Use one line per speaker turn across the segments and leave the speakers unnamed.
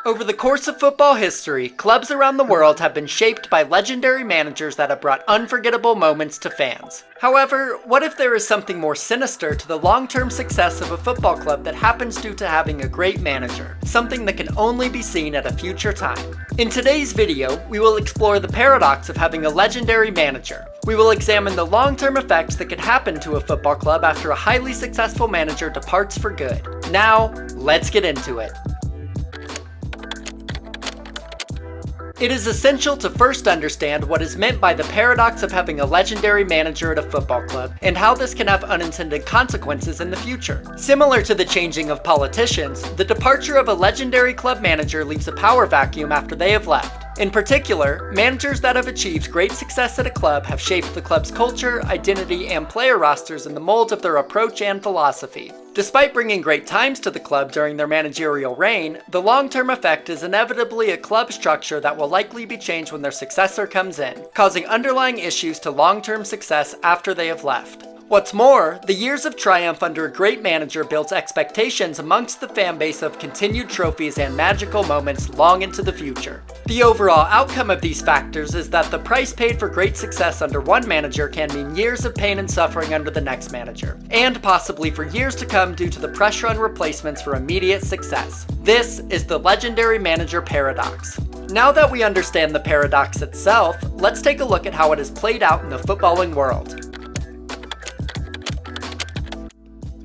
Over the course of football history, clubs around the world have been shaped by legendary managers that have brought unforgettable moments to fans. However, what if there is something more sinister to the long-term success of a football club that happens due to having a great manager, something that can only be seen at a future time? In today's video, we will explore the paradox of having a legendary manager. We will examine the long-term effects that can happen to a football club after a highly successful manager departs for good. Now, let's get into it. It is essential to first understand what is meant by the paradox of having a legendary manager at a football club, and how this can have unintended consequences in the future. Similar to the changing of politicians, the departure of a legendary club manager leaves a power vacuum after they have left. In particular, managers that have achieved great success at a club have shaped the club's culture, identity, and player rosters in the mold of their approach and philosophy. Despite bringing great times to the club during their managerial reign, the long-term effect is inevitably a club structure that will likely be changed when their successor comes in, causing underlying issues to long-term success after they have left. What's more, the years of triumph under a great manager builds expectations amongst the fan base of continued trophies and magical moments long into the future. The overall outcome of these factors is that the price paid for great success under one manager can mean years of pain and suffering under the next manager, and possibly for years to come due to the pressure on replacements for immediate success. This is the legendary manager paradox. Now that we understand the paradox itself, let's take a look at how it is played out in the footballing world.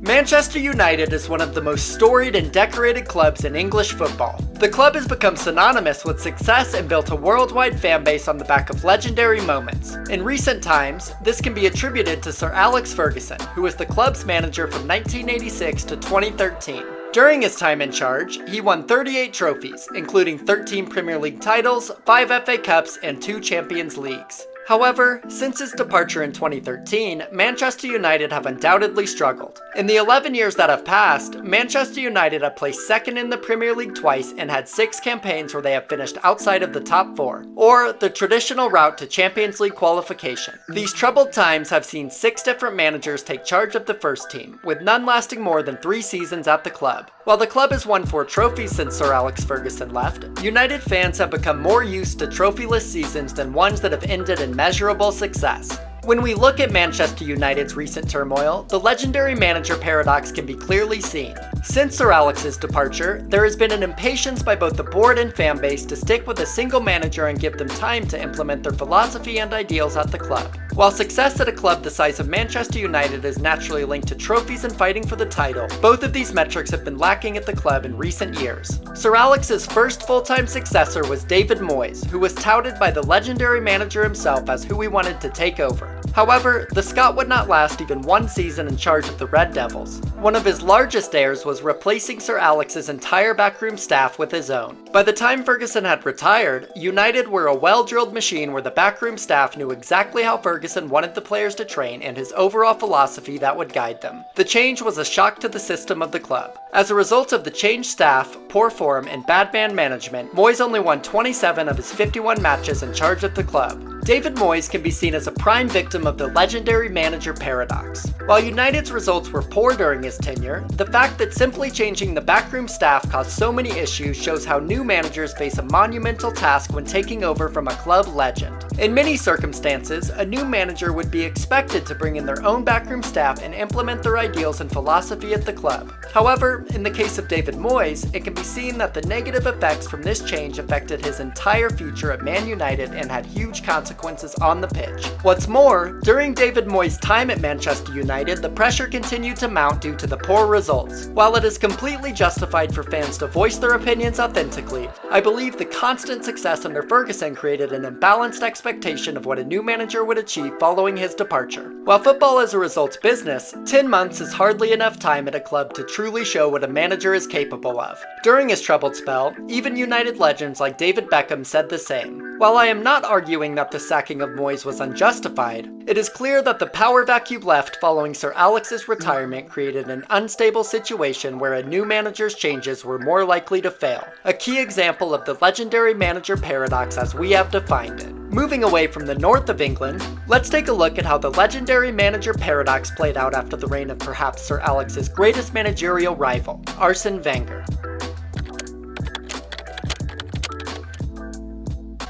Manchester United is one of the most storied and decorated clubs in English football. The club has become synonymous with success and built a worldwide fan base on the back of legendary moments. In recent times, this can be attributed to Sir Alex Ferguson, who was the club's manager from 1986 to 2013. During his time in charge, he won 38 trophies, including 13 Premier League titles, 5 FA Cups, and 2 Champions Leagues. However, since his departure in 2013, Manchester United have undoubtedly struggled. In the 11 years that have passed, Manchester United have placed second in the Premier League twice and had 6 campaigns where they have finished outside of the top 4, or the traditional route to Champions League qualification. These troubled times have seen 6 different managers take charge of the first team, with none lasting more than 3 seasons at the club. While the club has won 4 trophies since Sir Alex Ferguson left, United fans have become more used to trophyless seasons than ones that have ended in measurable success. When we look at Manchester United's recent turmoil, the legendary manager paradox can be clearly seen. Since Sir Alex's departure, there has been an impatience by both the board and fan base to stick with a single manager and give them time to implement their philosophy and ideals at the club. While success at a club the size of Manchester United is naturally linked to trophies and fighting for the title, both of these metrics have been lacking at the club in recent years. Sir Alex's first full-time successor was David Moyes, who was touted by the legendary manager himself as who he wanted to take over. However, the Scot would not last even 1 season in charge of the Red Devils. One of his largest dares was replacing Sir Alex's entire backroom staff with his own. By the time Ferguson had retired, United were a well-drilled machine where the backroom staff knew exactly how Ferguson wanted the players to train and his overall philosophy that would guide them. The change was a shock to the system of the club. As a result of the changed staff, poor form, and bad man management, Moyes only won 27 of his 51 matches in charge of the club. David Moyes can be seen as a prime victim of the legendary manager paradox. While United's results were poor during his tenure, the fact that simply changing the backroom staff caused so many issues shows how new managers face a monumental task when taking over from a club legend. In many circumstances, a new manager would be expected to bring in their own backroom staff and implement their ideals and philosophy at the club. However, in the case of David Moyes, it can be seen that the negative effects from this change affected his entire future at Man United and had huge consequences on the pitch. What's more, during David Moyes' time at Manchester United, the pressure continued to mount due to the poor results. While it is completely justified for fans to voice their opinions authentically, I believe the constant success under Ferguson created an imbalanced expectation of what a new manager would achieve following his departure. While football is a results business, 10 months is hardly enough time at a club to truly show what a manager is capable of. During his troubled spell, even United legends like David Beckham said the same. While I am not arguing that the sacking of Moyes was unjustified, it is clear that the power vacuum left following Sir Alex's retirement created an unstable situation where a new manager's changes were more likely to fail. A key example of the legendary manager paradox as we have defined it. Moving away from the north of England, let's take a look at how the legendary manager paradox played out after the reign of perhaps Sir Alex's greatest managerial rival, Arsene Wenger.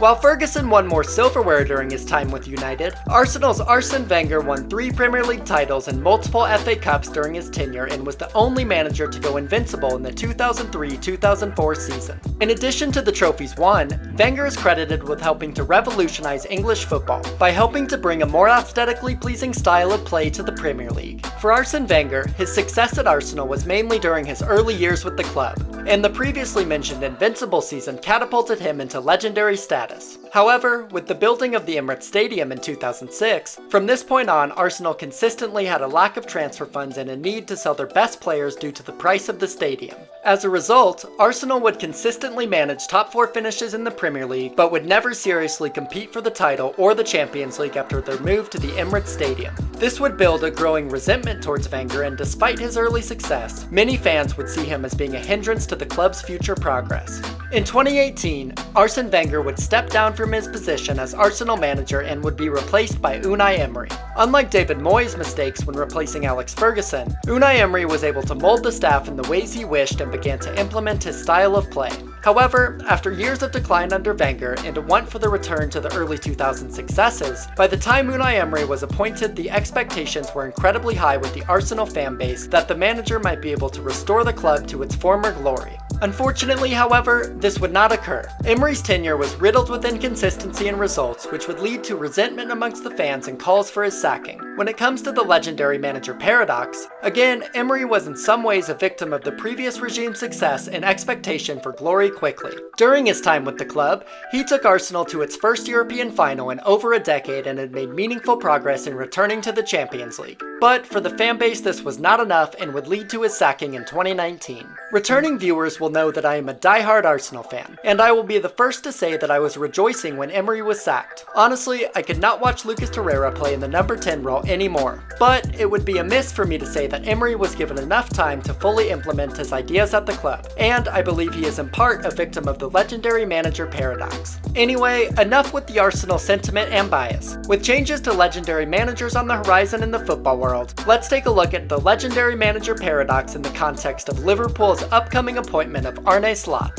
While Ferguson won more silverware during his time with United, Arsenal's Arsene Wenger won 3 Premier League titles and multiple FA Cups during his tenure and was the only manager to go invincible in the 2003-2004 season. In addition to the trophies won, Wenger is credited with helping to revolutionize English football by helping to bring a more aesthetically pleasing style of play to the Premier League. For Arsene Wenger, his success at Arsenal was mainly during his early years with the club, and the previously mentioned invincible season catapulted him into legendary status. However, with the building of the Emirates Stadium in 2006, from this point on, Arsenal consistently had a lack of transfer funds and a need to sell their best players due to the price of the stadium. As a result, Arsenal would consistently manage top 4 finishes in the Premier League, but would never seriously compete for the title or the Champions League after their move to the Emirates Stadium. This would build a growing resentment towards Wenger, and despite his early success, many fans would see him as being a hindrance to the club's future progress. In 2018, Arsene Wenger would step down from his position as Arsenal manager and would be replaced by Unai Emery. Unlike David Moyes' mistakes when replacing Alex Ferguson, Unai Emery was able to mold the staff in the ways he wished and began to implement his style of play. However, after years of decline under Wenger and a want for the return to the early 2000s successes, by the time Unai Emery was appointed, the expectations were incredibly high with the Arsenal fan base that the manager might be able to restore the club to its former glory. Unfortunately, however, this would not occur. Emery's tenure was riddled with inconsistency in results, which would lead to resentment amongst the fans and calls for his sacking. When it comes to the legendary manager paradox, again, Emery was in some ways a victim of the previous regime's success and expectation for glory quickly. During his time with the club, he took Arsenal to its first European final in over a decade and had made meaningful progress in returning to the Champions League. But for the fan base, this was not enough and would lead to his sacking in 2019. Returning viewers will know that I am a die-hard Arsenal fan, and I will be the first to say that I was rejoicing when Emery was sacked. Honestly, I could not watch Lucas Torreira play in the number 10 role anymore, but it would be amiss for me to say that Emery was given enough time to fully implement his ideas at the club, and I believe he is in part a victim of the legendary manager paradox. Anyway, enough with the Arsenal sentiment and bias. With changes to legendary managers on the horizon in the football world, let's take a look at the legendary manager paradox in the context of Liverpool's upcoming appointment of Arne Slot.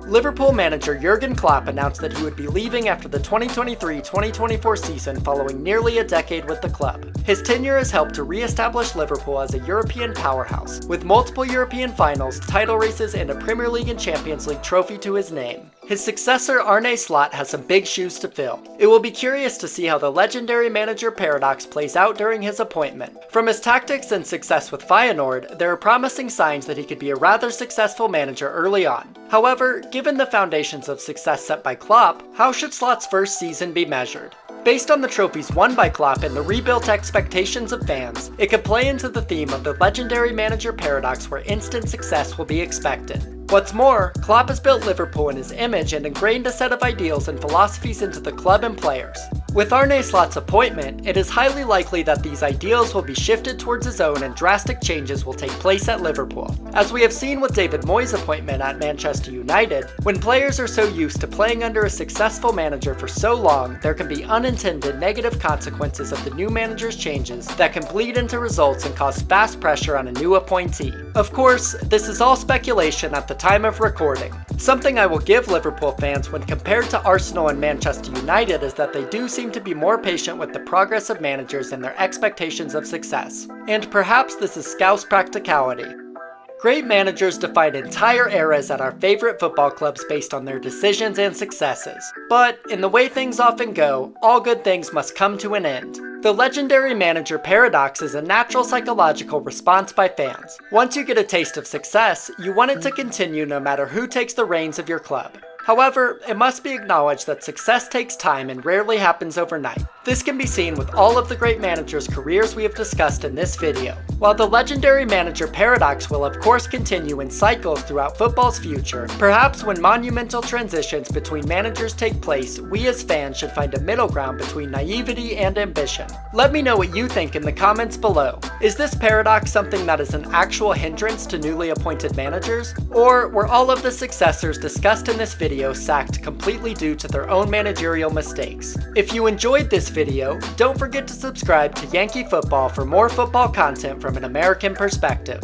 Liverpool manager Jurgen Klopp announced that he would be leaving after the 2023-2024 season following nearly a decade with the club. His tenure has helped to re-establish Liverpool as a European powerhouse, with multiple European finals, title races, and a Premier League and Champions League trophy to his name. His successor Arne Slot has some big shoes to fill. It will be curious to see how the legendary manager paradox plays out during his appointment. From his tactics and success with Feyenoord, there are promising signs that he could be a rather successful manager early on. However, given the foundations of success set by Klopp, how should Slot's first season be measured? Based on the trophies won by Klopp and the rebuilt expectations of fans, it could play into the theme of the legendary manager paradox where instant success will be expected. What's more, Klopp has built Liverpool in his image and ingrained a set of ideals and philosophies into the club and players. With Arne Slot's appointment, it is highly likely that these ideals will be shifted towards his own and drastic changes will take place at Liverpool. As we have seen with David Moyes' appointment at Manchester United, when players are so used to playing under a successful manager for so long, there can be unintended negative consequences of the new manager's changes that can bleed into results and cause fast pressure on a new appointee. Of course, this is all speculation at the time of recording. Something I will give Liverpool fans when compared to Arsenal and Manchester United is that they do seem to be more patient with the progress of managers and their expectations of success. And perhaps this is Scouse practicality. Great managers define entire eras at our favorite football clubs based on their decisions and successes. But in the way things often go, all good things must come to an end. The legendary manager paradox is a natural psychological response by fans. Once you get a taste of success, you want it to continue no matter who takes the reins of your club. However, it must be acknowledged that success takes time and rarely happens overnight. This can be seen with all of the great managers' careers we have discussed in this video. While the legendary manager paradox will of course continue in cycles throughout football's future, perhaps when monumental transitions between managers take place, we as fans should find a middle ground between naivety and ambition. Let me know what you think in the comments below. Is this paradox something that is an actual hindrance to newly appointed managers? Or were all of the successors discussed in this video sacked completely due to their own managerial mistakes? If you enjoyed this video, don't forget to subscribe to Yankee Football for more football content from an American perspective.